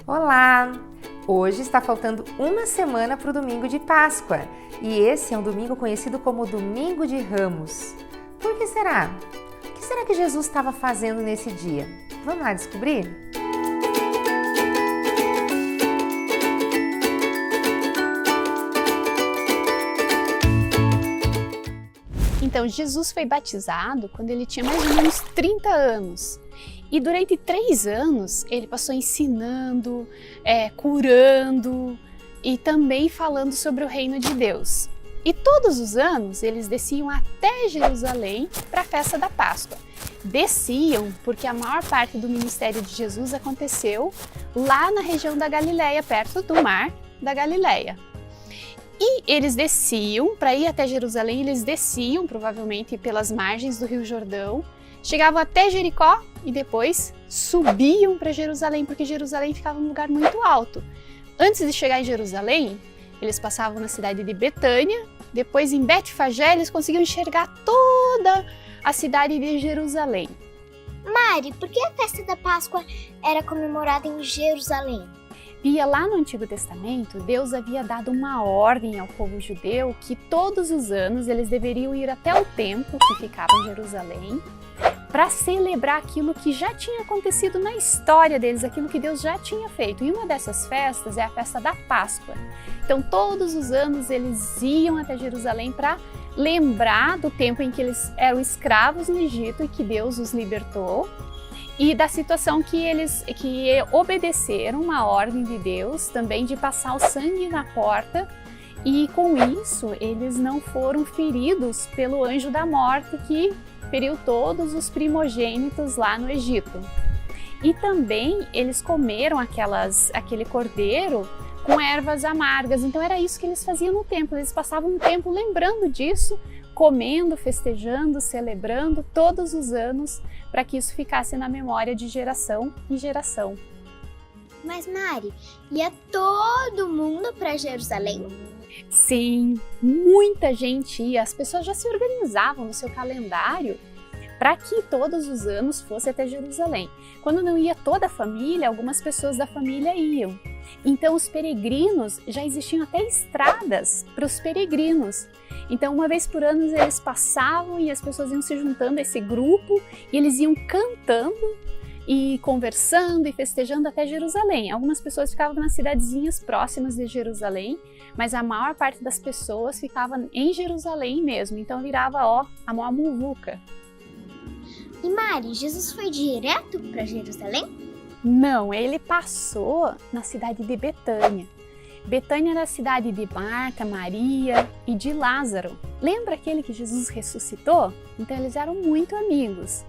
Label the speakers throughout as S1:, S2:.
S1: Olá! Hoje está faltando uma semana para o domingo de Páscoa e esse é um domingo conhecido como Domingo de Ramos. Por que será? O que será que Jesus estava fazendo nesse dia? Vamos lá descobrir?
S2: Então, Jesus foi batizado quando ele tinha mais ou menos 30 anos. E durante 3 anos ele passou ensinando, curando e também falando sobre o reino de Deus. E todos os anos eles desciam até Jerusalém para a festa da Páscoa. Desciam porque a maior parte do ministério de Jesus aconteceu lá na região da Galileia, perto do mar da Galileia. E eles desciam, para ir até Jerusalém, eles desciam provavelmente pelas margens do Rio Jordão, chegavam até Jericó e depois subiam para Jerusalém, porque Jerusalém ficava num lugar muito alto. Antes de chegar em Jerusalém, eles passavam na cidade de Betânia, depois em Betfagé eles conseguiam enxergar toda a cidade de Jerusalém.
S3: Mari, por que a festa da Páscoa era comemorada em Jerusalém?
S2: Via lá no Antigo Testamento, Deus havia dado uma ordem ao povo judeu que todos os anos eles deveriam ir até o templo que ficava em Jerusalém para celebrar aquilo que já tinha acontecido na história deles, aquilo que Deus já tinha feito. E uma dessas festas é a festa da Páscoa. Então todos os anos eles iam até Jerusalém para lembrar do tempo em que eles eram escravos no Egito e que Deus os libertou. E da situação que obedeceram uma ordem de Deus também de passar o sangue na porta e com isso eles não foram feridos pelo anjo da morte que feriu todos os primogênitos lá no Egito. E também eles comeram aquele cordeiro com ervas amargas, então era isso que eles faziam no templo, eles passavam um tempo lembrando disso, comendo, festejando, celebrando todos os anos para que isso ficasse na memória de geração em geração.
S3: Mas Mari, ia todo mundo para Jerusalém?
S2: Sim, muita gente ia, as pessoas já se organizavam no seu calendário para que todos os anos fosse até Jerusalém. Quando não ia toda a família, algumas pessoas da família iam. Então os peregrinos, já existiam até estradas para os peregrinos. Então uma vez por ano eles passavam e as pessoas iam se juntando a esse grupo e eles iam cantando e conversando e festejando até Jerusalém. Algumas pessoas ficavam nas cidadezinhas próximas de Jerusalém, mas a maior parte das pessoas ficava em Jerusalém mesmo, então virava a maior muvuca.
S3: E Mari, Jesus foi direto para Jerusalém?
S2: Não, ele passou na cidade de Betânia. Betânia era a cidade de Marta, Maria e de Lázaro. Lembra aquele que Jesus ressuscitou? Então eles eram muito amigos.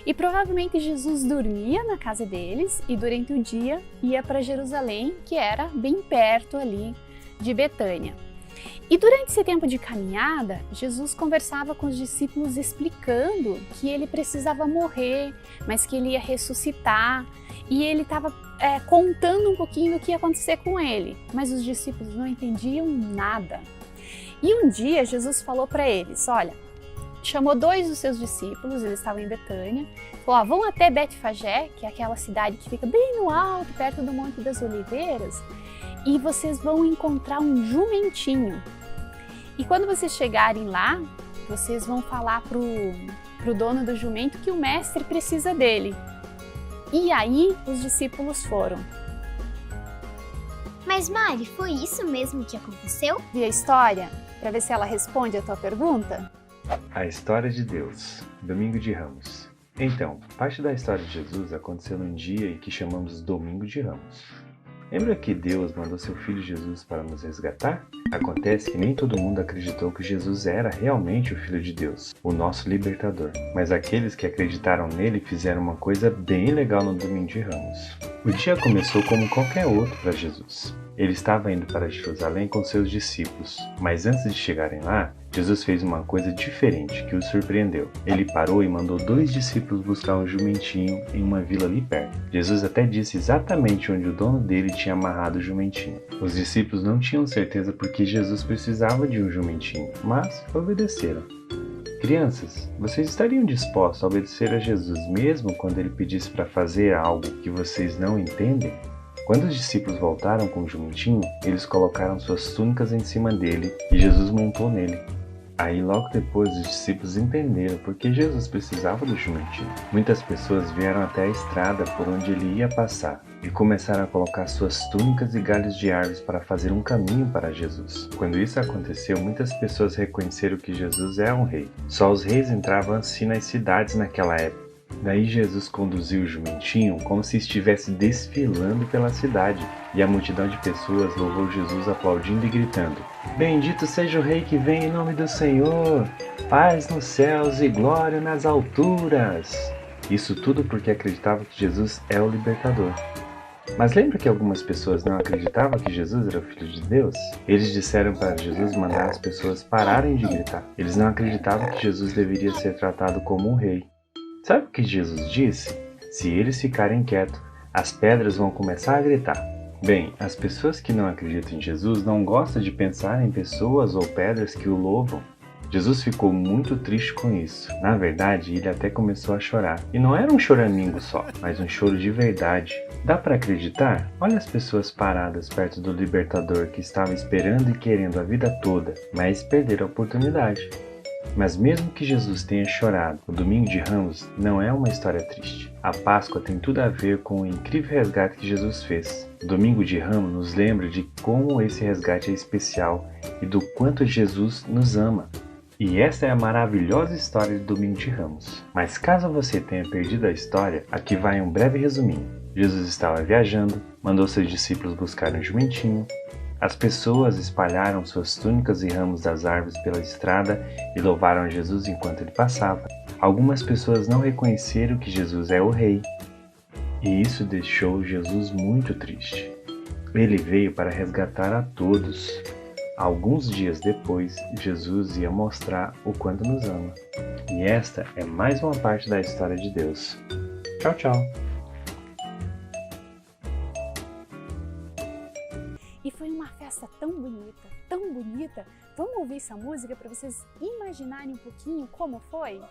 S2: E provavelmente Jesus dormia na casa deles e durante o dia ia para Jerusalém, que era bem perto ali de Betânia. E durante esse tempo de caminhada, Jesus conversava com os discípulos explicando que ele precisava morrer, mas que ele ia ressuscitar. E ele estava contando um pouquinho do que ia acontecer com ele, mas os discípulos não entendiam nada. E um dia Jesus falou para eles, olha, chamou 2 dos seus discípulos, eles estavam em Betânia, falou, vão até Betfagé, que é aquela cidade que fica bem no alto, perto do Monte das Oliveiras, e vocês vão encontrar um jumentinho. E quando vocês chegarem lá, vocês vão falar pro dono do jumento que o mestre precisa dele. E aí os discípulos foram.
S3: Mas Mari, foi isso mesmo que aconteceu?
S2: E a história, para ver se ela responde a tua pergunta?
S4: A história de Deus, Domingo de Ramos. Então, parte da história de Jesus aconteceu num dia em que chamamos Domingo de Ramos. Lembra que Deus mandou seu Filho Jesus para nos resgatar? Acontece que nem todo mundo acreditou que Jesus era realmente o Filho de Deus, o nosso libertador. Mas aqueles que acreditaram nele fizeram uma coisa bem legal no Domingo de Ramos. O dia começou como qualquer outro para Jesus. Ele estava indo para Jerusalém com seus discípulos, mas antes de chegarem lá, Jesus fez uma coisa diferente que os surpreendeu. Ele parou e mandou 2 discípulos buscar um jumentinho em uma vila ali perto. Jesus até disse exatamente onde o dono dele tinha amarrado o jumentinho. Os discípulos não tinham certeza porque Jesus precisava de um jumentinho, mas obedeceram. Crianças, vocês estariam dispostos a obedecer a Jesus mesmo quando ele pedisse para fazer algo que vocês não entendem? Quando os discípulos voltaram com o jumentinho, eles colocaram suas túnicas em cima dele e Jesus montou nele. Aí logo depois os discípulos entenderam por que Jesus precisava do jumentinho. Muitas pessoas vieram até a estrada por onde ele ia passar e começaram a colocar suas túnicas e galhos de árvores para fazer um caminho para Jesus. Quando isso aconteceu, muitas pessoas reconheceram que Jesus é um rei. Só os reis entravam assim nas cidades naquela época. Daí Jesus conduziu o jumentinho como se estivesse desfilando pela cidade, e a multidão de pessoas louvou Jesus aplaudindo e gritando: Bendito seja o Rei que vem em nome do Senhor! Paz nos céus e glória nas alturas! Isso tudo porque acreditavam que Jesus é o libertador. Mas lembra que algumas pessoas não acreditavam que Jesus era o Filho de Deus? Eles disseram para Jesus mandar as pessoas pararem de gritar. Eles não acreditavam que Jesus deveria ser tratado como um rei. Sabe o que Jesus disse? Se eles ficarem quietos, as pedras vão começar a gritar. Bem, as pessoas que não acreditam em Jesus não gostam de pensar em pessoas ou pedras que o louvam. Jesus ficou muito triste com isso. Na verdade, ele até começou a chorar. E não era um choramingo só, mas um choro de verdade. Dá para acreditar? Olha as pessoas paradas perto do libertador que estava esperando e querendo a vida toda, mas perderam a oportunidade. Mas mesmo que Jesus tenha chorado, o Domingo de Ramos não é uma história triste. A Páscoa tem tudo a ver com o incrível resgate que Jesus fez. O Domingo de Ramos nos lembra de como esse resgate é especial e do quanto Jesus nos ama. E essa é a maravilhosa história do Domingo de Ramos. Mas caso você tenha perdido a história, aqui vai um breve resuminho. Jesus estava viajando, mandou seus discípulos buscarem um jumentinho. As pessoas espalharam suas túnicas e ramos das árvores pela estrada e louvaram Jesus enquanto ele passava. Algumas pessoas não reconheceram que Jesus é o rei, e isso deixou Jesus muito triste. Ele veio para resgatar a todos. Alguns dias depois, Jesus ia mostrar o quanto nos ama. E esta é mais uma parte da história de Deus. Tchau, tchau!
S2: E foi uma festa tão bonita, tão bonita. Vamos ouvir essa música para vocês imaginarem um pouquinho como foi?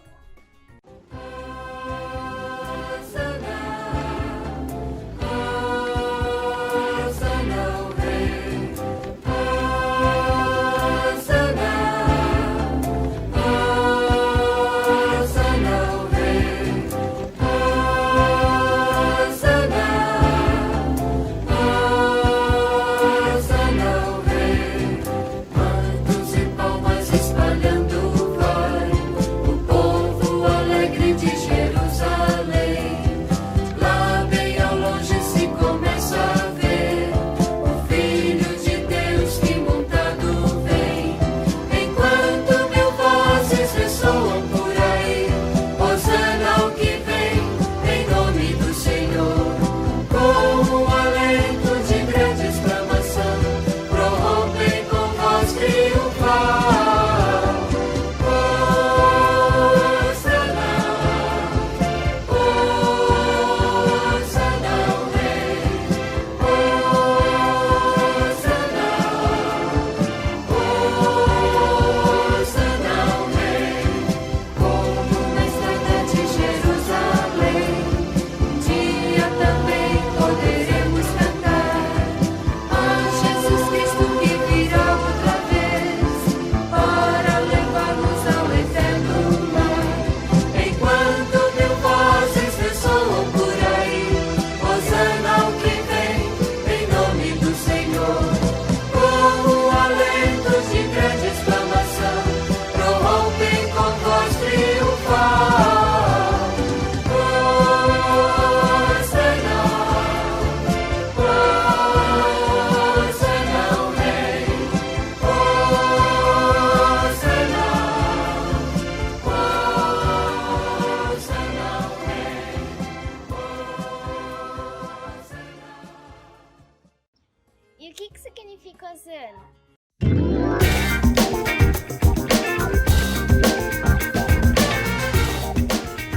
S3: E o que significa Hosana?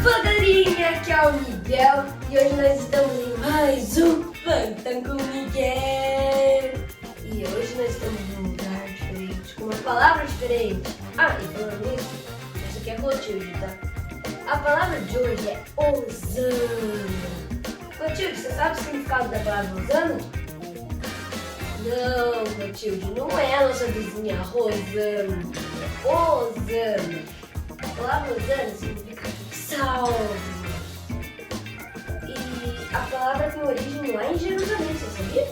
S5: Galerinha, aqui é o Miguel e hoje nós estamos em mais um Plantão com o Miguel. E hoje nós estamos num lugar diferente, com uma palavra diferente. Ah, e falando nisso, isso aqui é Clotilde, tá? A palavra de hoje é Hosana. Clotilde, você sabe o significado da palavra Rosana? Não, Clotilde, não é a nossa vizinha Rosana. Rosana. A palavra Rosana significa salve. E a palavra tem origem lá em Jerusalém, você sabia?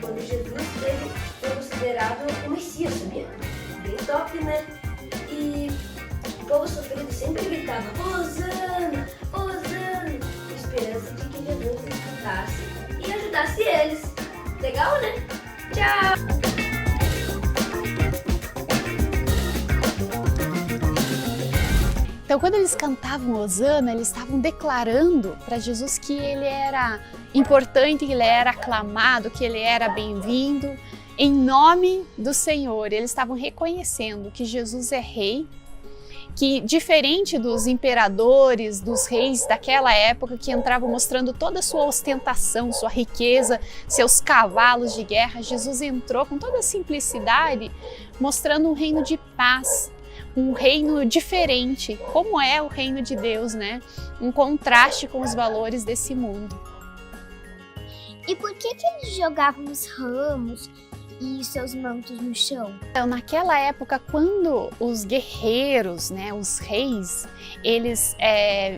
S5: Quando Jesus foi considerado o Messias, sabia? Bem top, né? E o povo sofrido sempre gritava Hosana, Hosana, com esperança de que Jesus escutasse e ajudasse eles. Legal, né? Tchau!
S2: Então, quando eles cantavam Hosana, eles estavam declarando para Jesus que ele era importante, que ele era aclamado, que ele era bem-vindo, em nome do Senhor. Eles estavam reconhecendo que Jesus é rei, que diferente dos imperadores, dos reis daquela época que entravam mostrando toda a sua ostentação, sua riqueza, seus cavalos de guerra, Jesus entrou com toda a simplicidade, mostrando um reino de paz, um reino diferente, como é o reino de Deus, né? Um contraste com os valores desse mundo.
S3: E por que eles jogavam os ramos e seus mantos no chão?
S2: Então, naquela época, quando os guerreiros, né, os reis, eles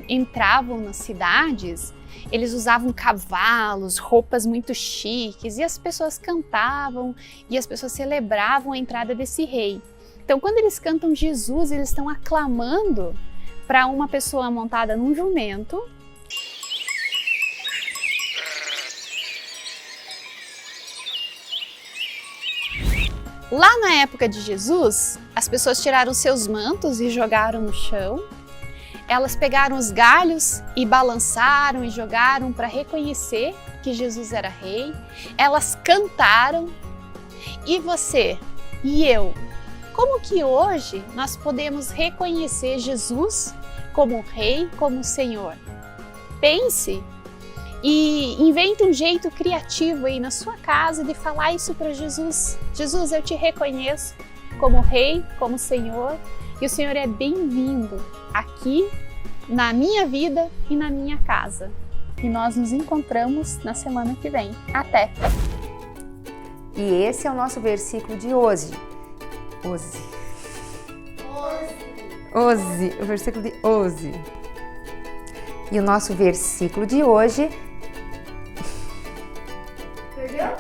S2: entravam nas cidades, eles usavam cavalos, roupas muito chiques, e as pessoas cantavam e as pessoas celebravam a entrada desse rei. Então, quando eles cantam Jesus, eles estão aclamando para uma pessoa montada num jumento. Lá na época de Jesus, as pessoas tiraram seus mantos e jogaram no chão. Elas pegaram os galhos e balançaram e jogaram para reconhecer que Jesus era rei. Elas cantaram. E você e eu? Como que hoje nós podemos reconhecer Jesus como Rei, como Senhor? Pense e invente um jeito criativo aí na sua casa de falar isso para Jesus. Jesus, eu te reconheço como Rei, como Senhor, e o Senhor é bem-vindo aqui na minha vida e na minha casa. E nós nos encontramos na semana que vem. Até!
S1: E esse é o nosso versículo de hoje. O versículo de hoje. E o nosso versículo de hoje...
S5: Perdeu?